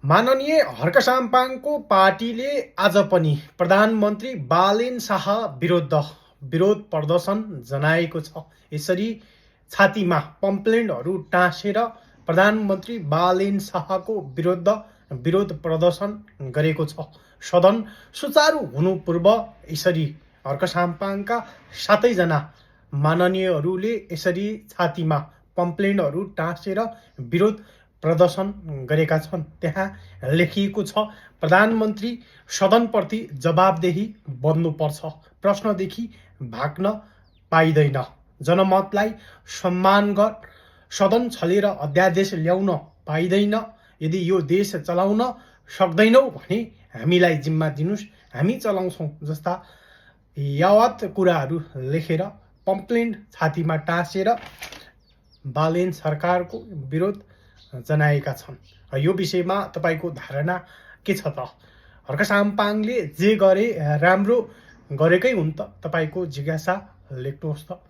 माननीय हर्क साम्पाङको पार्टीले आज पनि प्रधानमन्त्री बालेन शाह विरोध प्रदर्शन जनाएको छ। यसरी छातीमा पम्पलेटहरू टाँसेर प्रधानमन्त्री बालेन शाहको विरोध प्रदर्शन गरेको छ। सदन सुचारू हुनु पूर्व यसरी हर्क साम्पाङका 7 जना माननीयहरूले यसरी छातीमा पम्पलेटहरू टाँसेर विरोध प्रदर्शन गरेका छन्। त्यहाँ लेखिएको छ, प्रधानमन्त्री सदनप्रति जवाबदेही बन्नुपर्छ, प्रश्नदेखि भाग्न पाइँदैन, जनमतलाई सम्मान गर, सदन छलेर अध्यादेश ल्याउन पाइँदैन, यदि यो देश चलाउन सक्दैनौ भने हामीलाई जिम्मा दिनुस्, हामी चलाउँछौँ जस्ता यावत कुराहरू लेखेर पम्पलेट छातीमा टाँसेर बालेन सरकारको विरोध जनाएका छन्। यो विषयमा तपाईको धारणा के छ त? हर्क साम्पाङले जे गरे राम्रो गरेकै हुन् त? तपाईको जिज्ञासा लेख्नुहोस् त।